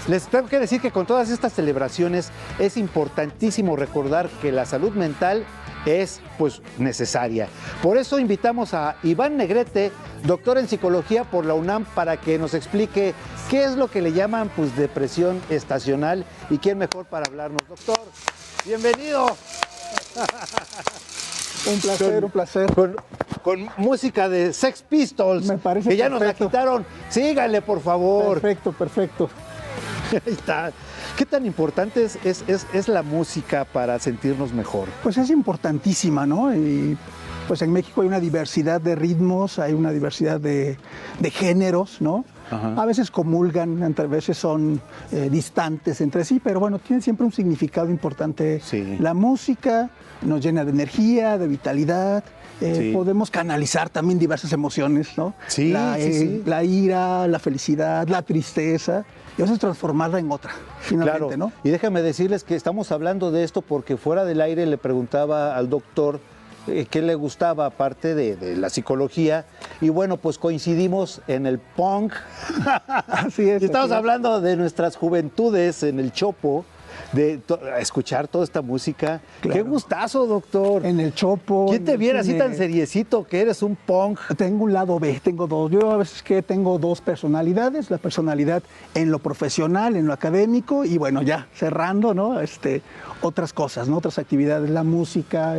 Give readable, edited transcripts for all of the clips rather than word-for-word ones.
Les tengo que decir que con todas estas celebraciones es importantísimo recordar que la salud mental es pues necesaria. Por eso invitamos a Iván Negrete, doctor en psicología por la UNAM, para que nos explique qué es lo que le llaman pues depresión estacional y quién mejor para hablarnos. Doctor, bienvenido. Un placer, un placer. Con música de Sex Pistols, me parece que ya perfecto. nos la quitaron. Síganle, por favor. Perfecto, perfecto. Ahí está. ¿Qué tan importante es la música para sentirnos mejor? Pues es importantísima, ¿no? Y pues en México hay una diversidad de ritmos, hay una diversidad de géneros, ¿no? Ajá. A veces comulgan, a veces son distantes entre sí, pero bueno, tiene siempre un significado importante. Sí. La música nos llena de energía, de vitalidad. Sí. Podemos canalizar también diversas emociones, ¿no? Sí, la ira, la felicidad, la tristeza, y a veces transformarla en otra, finalmente, claro. ¿no? Y déjame decirles que estamos hablando de esto porque fuera del aire le preguntaba al doctor qué le gustaba aparte de la psicología, y bueno, pues coincidimos en el punk. Así es. Y estamos hablando de nuestras juventudes en el Chopo, de escuchar toda esta música. Claro. Qué gustazo, doctor. En el Chopo. ¿Quién te viera así tan seriecito que eres un punk? Tengo un lado B, tengo dos. Yo a veces que tengo dos personalidades, la personalidad en lo profesional, en lo académico, y bueno, ya cerrando, ¿no? Otras cosas, ¿no? Otras actividades, la música,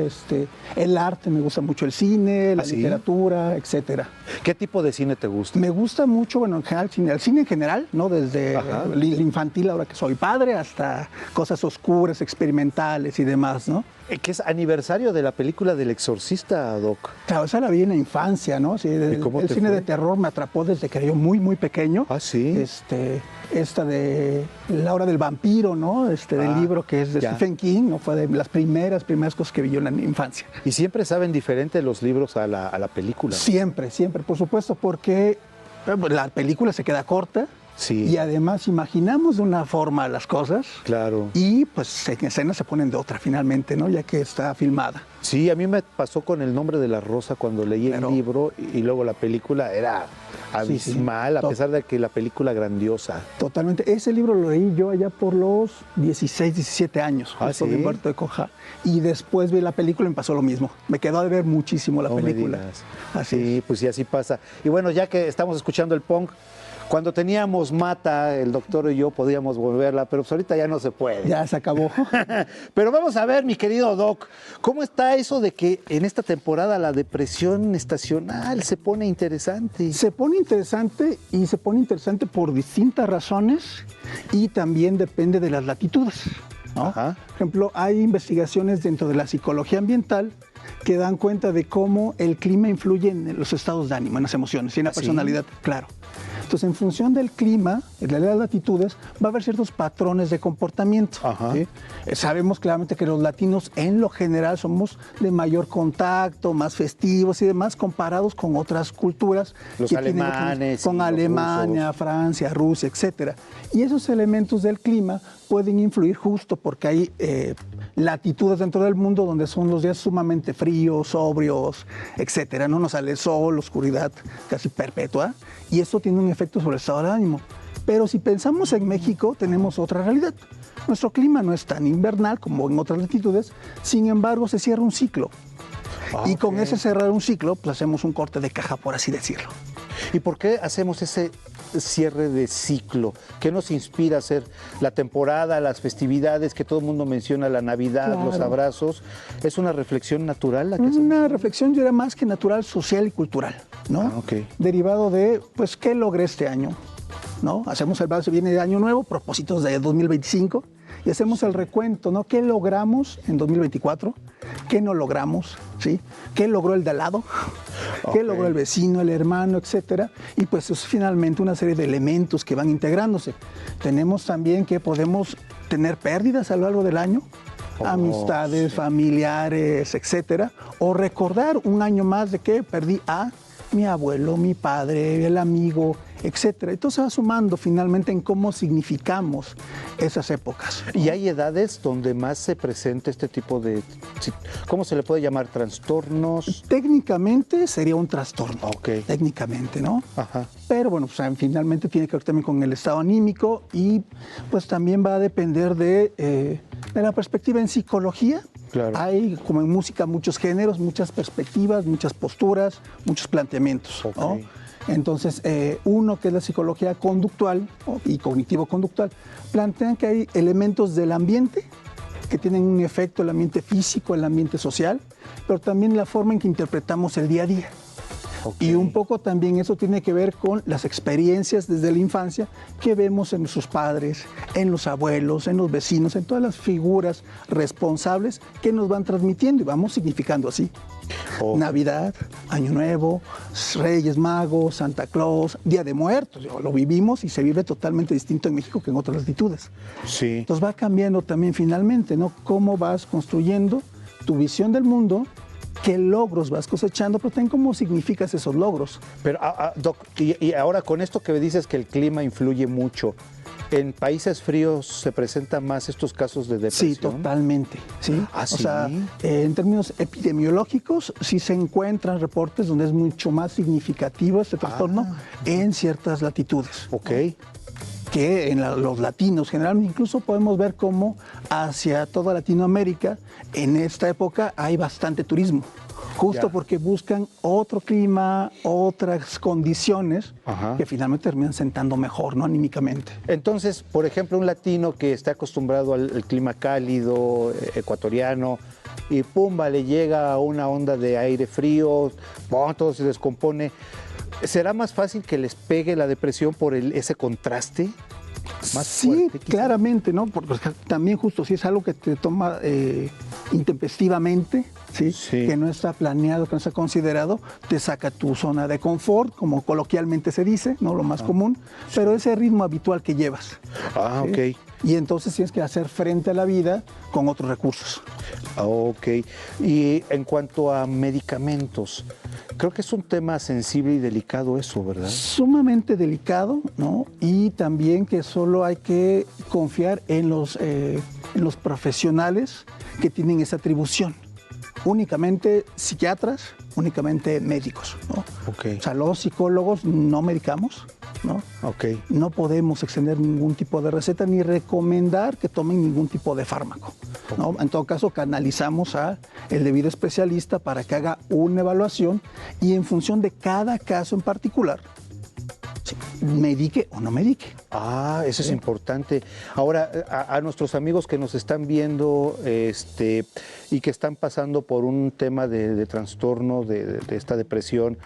el arte, me gusta mucho el cine, la literatura, etcétera. ¿Qué tipo de cine te gusta? Me gusta mucho, bueno, en general, el cine en general, ¿no? Desde el infantil, ahora que soy padre, hasta cosas oscuras, experimentales y demás, ¿no? Que es aniversario de la película del Exorcista, Doc. Claro, esa la vi en la infancia, ¿no? Sí, el cine de terror me atrapó desde que era yo muy, muy pequeño. Ah, sí. Esta de La hora del vampiro, ¿no? Del libro que es de Stephen King, ¿no? Fue de las primeras cosas que vi yo en la infancia. ¿Y siempre saben diferente los libros a la película? Siempre, siempre, por supuesto, porque la película se queda corta. Sí. Y además imaginamos de una forma las cosas. Claro. Y pues en escena se ponen de otra finalmente, ¿no? Ya que está filmada. Sí, a mí me pasó con El nombre de la rosa cuando leí el libro y luego la película era abismal, a pesar de que la película grandiosa. Totalmente. Ese libro lo leí yo allá por los 16, 17 años, justo de Humberto Eco. Y después vi la película y me pasó lo mismo. Me quedó de ver muchísimo la película. Así pues sí, así pasa. Y bueno, ya que estamos escuchando el punk, cuando teníamos Mata, el doctor y yo podíamos volverla, pero pues ahorita ya no se puede. Ya se acabó. Pero vamos a ver, mi querido Doc, ¿cómo está eso de que en esta temporada la depresión estacional se pone interesante? Se pone interesante y se pone interesante por distintas razones y también depende de las latitudes, ¿no? Ajá. Por ejemplo, hay investigaciones dentro de la psicología ambiental que dan cuenta de cómo el clima influye en los estados de ánimo, en las emociones y en la personalidad, claro. Entonces, en función del clima, de las latitudes, va a haber ciertos patrones de comportamiento. ¿Sí? Sabemos claramente que los latinos, en lo general, somos de mayor contacto, más festivos y demás, comparados con otras culturas. Los alemanes. Con Alemania, Francia, Rusia, etcétera. Y esos elementos del clima pueden influir justo porque hay latitudes dentro del mundo donde son los días sumamente fríos, sobrios, etcétera. No nos sale el sol, oscuridad casi perpetua, y esto tiene un efecto sobre el estado de ánimo. Pero si pensamos en México, tenemos otra realidad. Nuestro clima no es tan invernal como en otras latitudes, sin embargo se cierra un ciclo. Y con ese cerrar un ciclo, pues hacemos un corte de caja, por así decirlo. ¿Y por qué hacemos ese cierre de ciclo? ¿Qué nos inspira a hacer la temporada, las festividades que todo el mundo menciona, la Navidad, los abrazos? ¿Es una reflexión natural la que hacemos? Una reflexión, yo diría, más que natural, social y cultural, ¿no? Derivado de, pues, ¿qué logré este año? ¿No? Hacemos el balance, viene de año nuevo, propósitos de 2025, y hacemos el recuento, ¿no? ¿Qué logramos en 2024? ¿Qué no logramos? ¿Sí? ¿Qué logró el de al lado? ¿Qué logró el vecino, el hermano, etcétera? Y pues es finalmente una serie de elementos que van integrándose. Tenemos también que podemos tener pérdidas a lo largo del año, amistades, familiares, etcétera, o recordar un año más de que perdí a mi abuelo, mi padre, el amigo, etcétera. Entonces va sumando finalmente en cómo significamos esas épocas, ¿no? ¿Y hay edades donde más se presenta este tipo de, cómo se le puede llamar, trastornos? Técnicamente sería un trastorno, Okay. técnicamente, ¿no? Ajá. Pero bueno, pues, finalmente tiene que ver también con el estado anímico y pues también va a depender de la perspectiva en psicología. Claro. Hay, como en música, muchos géneros, muchas perspectivas, muchas posturas, muchos planteamientos, ¿no? Okay. Entonces, uno que es la psicología conductual y cognitivo-conductual, plantean que hay elementos del ambiente que tienen un efecto, el ambiente físico, el ambiente social, pero también la forma en que interpretamos el día a día. Okay. Y un poco también eso tiene que ver con las experiencias desde la infancia que vemos en nuestros padres, en los abuelos, en los vecinos, en todas las figuras responsables que nos van transmitiendo y vamos significando así. Oh. Navidad, Año Nuevo, Reyes Magos, Santa Claus, Día de Muertos. Lo vivimos y se vive totalmente distinto en México que en otras latitudes. Sí. Entonces va cambiando también finalmente, ¿no? Cómo vas construyendo tu visión del mundo, qué logros vas cosechando, pero también cómo significas esos logros. Pero, Doc, y ahora con esto que me dices que el clima influye mucho, ¿en países fríos se presentan más estos casos de depresión? Sí, totalmente. ¿Sí? ¿Sí? O sea, en términos epidemiológicos, sí se encuentran reportes donde es mucho más significativo este trastorno en ciertas latitudes. Ok. ¿No? Que en los latinos generalmente incluso podemos ver cómo hacia toda Latinoamérica en esta época hay bastante turismo, justo porque buscan otro clima, otras condiciones que finalmente terminan sentando mejor, ¿no? Anímicamente. Entonces, por ejemplo, un latino que está acostumbrado al clima cálido, ecuatoriano, y pumba, le llega una onda de aire frío, todo se descompone. ¿Será más fácil que les pegue la depresión por ese contraste? Más sí, fuerte, claramente, ¿no? Porque también justo si es algo que te toma intempestivamente, ¿sí? Sí. Que no está planeado, que no está considerado, te saca tu zona de confort, como coloquialmente se dice, ¿no? Lo más común, pero ese ritmo habitual que llevas. Ah, ¿sí? ok. Y entonces tienes que hacer frente a la vida con otros recursos. Ok. Y en cuanto a medicamentos, creo que es un tema sensible y delicado eso, ¿verdad? Sumamente delicado, ¿no? Y también que solo hay que confiar en los profesionales que tienen esa atribución. Únicamente psiquiatras, únicamente médicos, ¿no? Ok. O sea, los psicólogos no medicamos, ¿no? Ok. No podemos extender ningún tipo de receta ni recomendar que tomen ningún tipo de fármaco, ¿no? En todo caso, canalizamos al debido especialista para que haga una evaluación y en función de cada caso en particular, ¿sí? Medique o no medique. Eso es importante. Ahora, a nuestros amigos que nos están viendo y que están pasando por un tema de trastorno, de esta depresión,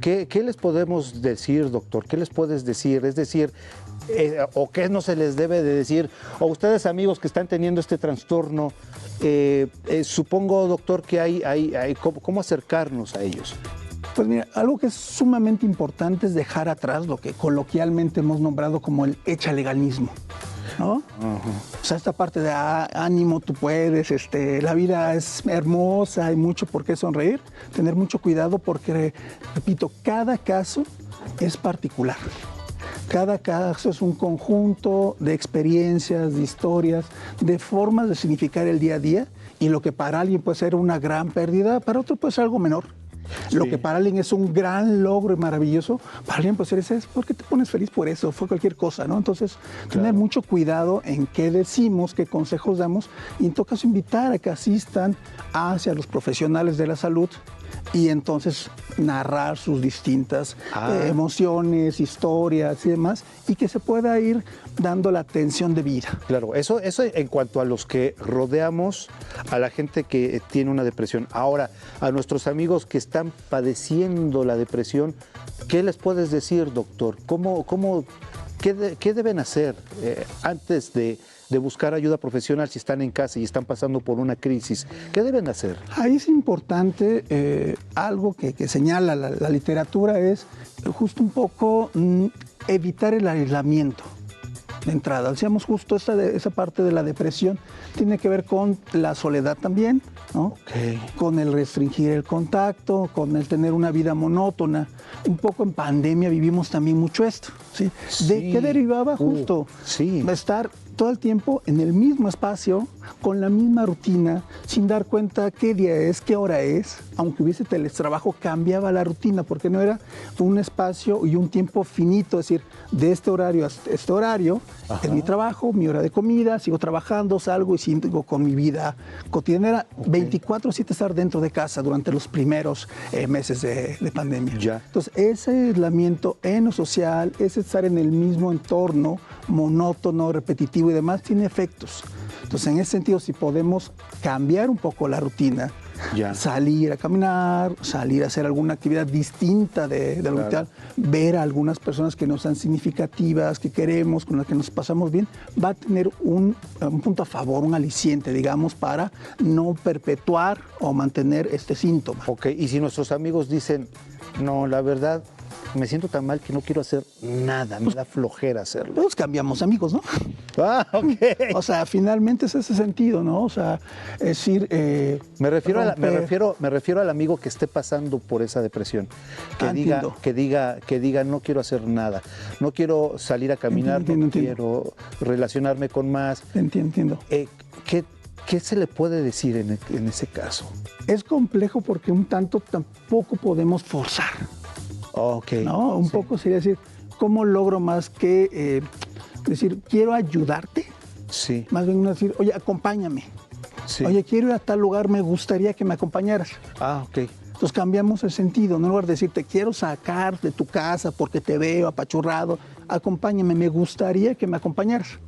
¿qué les podemos decir, doctor? ¿Qué les puedes decir? Es decir, o qué no se les debe de decir. O ustedes, amigos que están teniendo este trastorno, supongo, doctor, que hay cómo acercarnos a ellos. Pues mira, algo que es sumamente importante es dejar atrás lo que coloquialmente hemos nombrado como el echaleganismo, ¿no? O sea, esta parte de ánimo, tú puedes, la vida es hermosa, hay mucho por qué sonreír, tener mucho cuidado porque, repito, cada caso es particular. Cada caso es un conjunto de experiencias, de historias, de formas de significar el día a día y lo que para alguien puede ser una gran pérdida, para otro puede ser algo menor. Sí. Lo que para alguien es un gran logro y maravilloso, para alguien puede ser, ¿por qué te pones feliz por eso? Fue cualquier cosa, ¿no? Entonces, tener mucho cuidado en qué decimos, qué consejos damos y en todo caso invitar a que asistan hacia los profesionales de la salud y entonces narrar sus distintas emociones, historias y demás, y que se pueda ir dando la atención debida. Claro, eso en cuanto a los que rodeamos a la gente que tiene una depresión. Ahora, a nuestros amigos que están padeciendo la depresión, ¿qué les puedes decir, doctor? ¿Qué deben hacer antes de buscar ayuda profesional si están en casa y están pasando por una crisis? ¿Qué deben hacer? Ahí es importante, algo que señala la literatura es justo un poco evitar el aislamiento. de entrada. Decíamos justo esa parte de la depresión tiene que ver con la soledad también, ¿no? Con el restringir el contacto, con el tener una vida monótona. Un poco en pandemia vivimos también mucho esto, ¿sí? ¿De qué derivaba justo? Estar todo el tiempo en el mismo espacio, con la misma rutina, sin dar cuenta qué día es, qué hora es. Aunque hubiese teletrabajo, cambiaba la rutina, porque no era un espacio y un tiempo finito, es decir, de este horario a este horario, es mi trabajo, mi hora de comida, sigo trabajando, salgo y sigo con mi vida cotidiana. Era 24/7 estar dentro de casa durante los primeros meses de pandemia. Entonces, ese aislamiento en lo social, ese estar en el mismo entorno, monótono, repetitivo y demás, tiene efectos. Entonces, en ese sentido, si podemos cambiar un poco la rutina, salir a caminar, salir a hacer alguna actividad distinta de lo habitual, ver a algunas personas que nos sean significativas, que queremos, con las que nos pasamos bien, va a tener un punto a favor, un aliciente, digamos, para no perpetuar o mantener este síntoma. Y si nuestros amigos dicen, no, la verdad, me siento tan mal que no quiero hacer nada, me da flojera hacerlo. Pues cambiamos amigos, ¿no? O sea, finalmente es ese sentido, ¿no? O sea, es decir... me refiero al amigo que esté pasando por esa depresión, que diga, no quiero hacer nada, no quiero salir a caminar, no quiero relacionarme con más. Entiendo. ¿Qué se le puede decir en ese caso? Es complejo porque un tanto tampoco podemos forzar. ¿No? Un poco sería decir, ¿cómo logro más que decir, quiero ayudarte? Más bien decir, oye, acompáñame. Oye, quiero ir a tal lugar, me gustaría que me acompañaras. Entonces cambiamos el sentido, no en lugar de decirte, quiero sacar de tu casa porque te veo apachurrado, acompáñame, me gustaría que me acompañaras.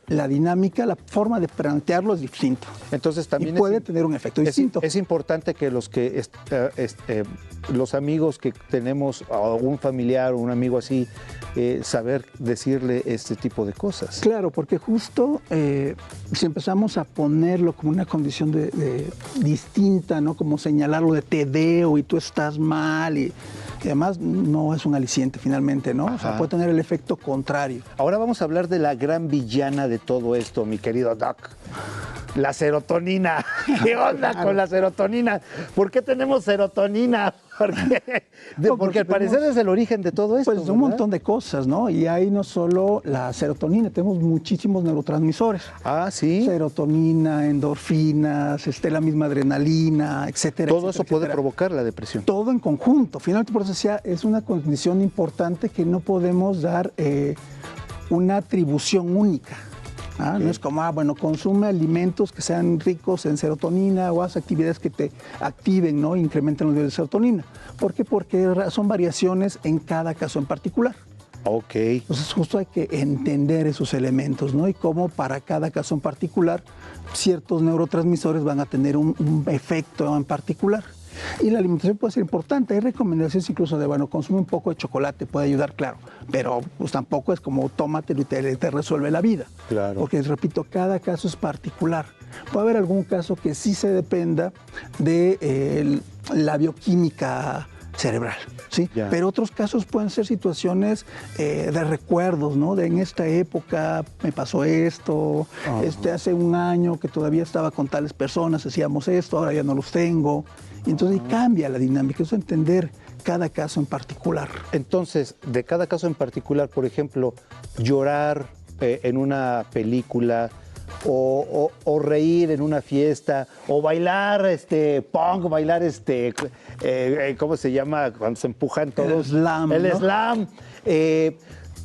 La dinámica, la forma de plantearlo es distinto. Entonces también puede tener un efecto distinto. Es importante que los amigos que tenemos, o un familiar o un amigo así, saber decirle este tipo de cosas. Claro, porque justo si empezamos a ponerlo como una condición distinta, ¿no? Como señalarlo de te veo y tú estás mal y además no es un aliciente finalmente, ¿no? O sea, puede tener el efecto contrario. Ahora vamos a hablar de la gran villana de todo esto, mi querido Doc. La serotonina. ¿Qué onda con la serotonina? ¿Por qué tenemos serotonina? Porque al parecer es el origen de todo esto. Pues un montón de cosas, ¿no? Y ahí no solo la serotonina, tenemos muchísimos neurotransmisores. Serotonina, endorfinas, la misma adrenalina, etcétera. Todo eso puede provocar la depresión. Todo en conjunto. Finalmente, por eso decía, es una condición importante que no podemos dar una atribución única. No es como, consume alimentos que sean ricos en serotonina o haz actividades que te activen, ¿no? Incrementen los niveles de serotonina. ¿Por qué? Porque son variaciones en cada caso en particular. Entonces justo hay que entender esos elementos, ¿no? Y cómo para cada caso en particular ciertos neurotransmisores van a tener un efecto en particular. Y la alimentación puede ser importante. Hay recomendaciones incluso de, consume un poco de chocolate, puede ayudar, claro. Pero pues tampoco es como tómatelo y te resuelve la vida. Porque, repito, cada caso es particular. Puede haber algún caso que sí se dependa de la bioquímica cerebral, ¿sí? Pero otros casos pueden ser situaciones de recuerdos, ¿no? De en esta época me pasó esto, hace un año que todavía estaba con tales personas, hacíamos esto, ahora ya no los tengo. Y entonces cambia la dinámica, eso es entender cada caso en particular. Entonces, de cada caso en particular, por ejemplo, llorar en una película, o reír en una fiesta, o bailar punk, bailar ¿cómo se llama? Cuando se empujan todos. El slam. El slam.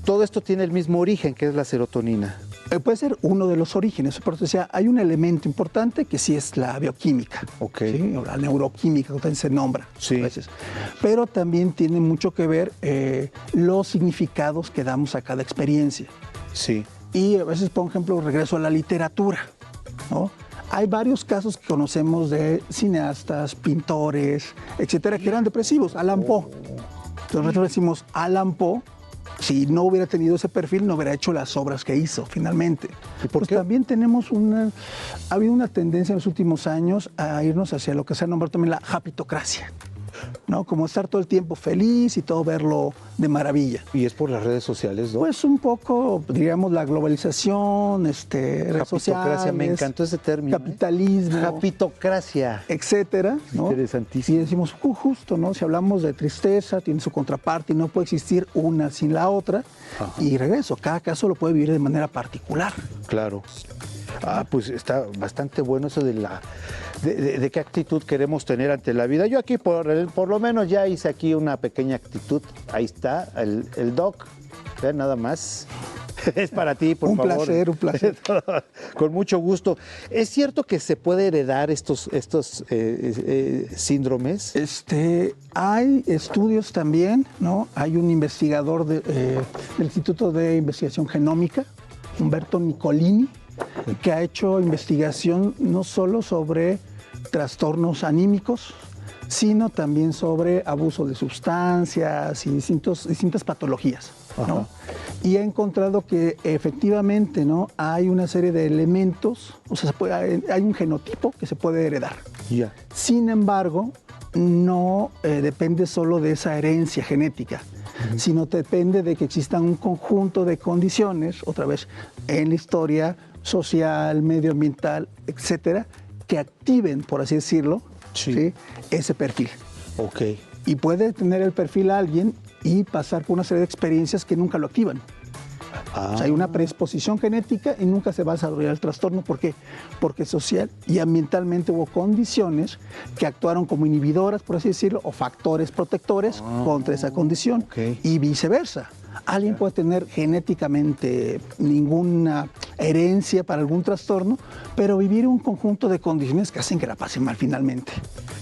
Todo esto tiene el mismo origen, que es la serotonina. Puede ser uno de los orígenes, por eso decía, hay un elemento importante que sí es la bioquímica, ¿sí? O la neuroquímica, que también se nombra a veces. Pero también tiene mucho que ver los significados que damos a cada experiencia. Y a veces, por ejemplo, regreso a la literatura, ¿no? Hay varios casos que conocemos de cineastas, pintores, etcétera, que eran depresivos. Alan Poe. Entonces nosotros decimos, Alan Poe, si no hubiera tenido ese perfil, no hubiera hecho las obras que hizo, finalmente. ¿Y por qué? También ha habido una tendencia en los últimos años a irnos hacia lo que se ha nombrado también la japitocracia. ¿no? Como estar todo el tiempo feliz y todo verlo de maravilla. Y es por las redes sociales, ¿no? Pues un poco, digamos, la globalización, redes sociales. Me encantó ese término. Capitalismo. Capitocracia. Etcétera, ¿no? Interesantísimo. Y decimos, justo, ¿no? Si hablamos de tristeza, tiene su contraparte y no puede existir una sin la otra. Ajá. Y regreso, cada caso lo puede vivir de manera particular. Claro. Pues está bastante bueno eso de qué actitud queremos tener ante la vida. Yo aquí por lo menos ya hice aquí una pequeña actitud. Ahí está, el doc, nada más. Es para ti, por favor. Un placer. Con mucho gusto. ¿Es cierto que se puede heredar estos síndromes? Hay estudios también, ¿no? Hay un investigador del Instituto de Investigación Genómica, Humberto Nicolini, que ha hecho investigación no solo sobre trastornos anímicos, sino también sobre abuso de sustancias y distintas patologías, ¿no? Y ha encontrado que efectivamente, ¿no? Hay una serie de elementos, o sea, hay un genotipo que se puede heredar. Yeah. Sin embargo, no depende solo de esa herencia genética, sino depende de que existan un conjunto de condiciones, otra vez en la historia social, medioambiental, etcétera, que activen, por así decirlo, ¿sí? Ese perfil. Ok. Y puede tener el perfil a alguien y pasar por una serie de experiencias que nunca lo activan. O sea, hay una predisposición genética y nunca se va a desarrollar el trastorno. ¿Por qué? Porque social y ambientalmente hubo condiciones que actuaron como inhibidoras, por así decirlo, o factores protectores contra esa condición. Okay. Y viceversa. Alguien puede tener genéticamente ninguna herencia para algún trastorno, pero vivir un conjunto de condiciones que hacen que la pase mal finalmente.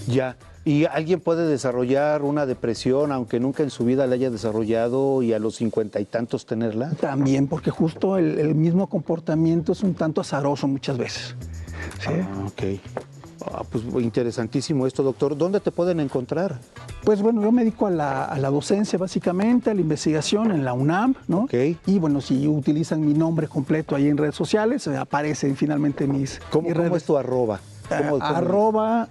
Ya. ¿Y alguien puede desarrollar una depresión, aunque nunca en su vida la haya desarrollado, y a los 50 y tantos tenerla? También, porque justo el mismo comportamiento es un tanto azaroso muchas veces. ¿Sí? Ok. Pues interesantísimo esto, doctor. ¿Dónde te pueden encontrar? Pues bueno, yo me dedico a la docencia básicamente, a la investigación en la UNAM, ¿no? Okay. Y bueno, si utilizan mi nombre completo ahí en redes sociales, aparecen finalmente mis redes. ¿Cómo es tu arroba? Arroba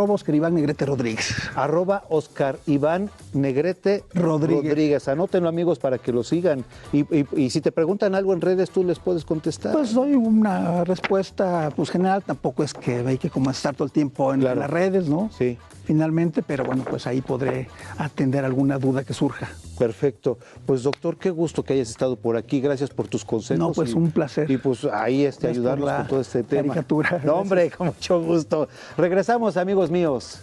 Oscar Iván Negrete Rodríguez. Arroba Oscar Iván Negrete Rodríguez. Anótenlo, amigos, para que lo sigan. Y si te preguntan algo en redes, ¿tú les puedes contestar? Pues doy una respuesta general. Tampoco es que hay que como estar todo el tiempo en las redes, ¿no? Sí. Finalmente, pero bueno, pues ahí podré atender alguna duda que surja. Perfecto. Pues doctor, qué gusto que hayas estado por aquí. Gracias por tus consejos. No, pues un placer. Y pues ahí ayudarnos con todo este tema. Caricatura. No, hombre, con mucho gusto. Regresamos, amigos míos.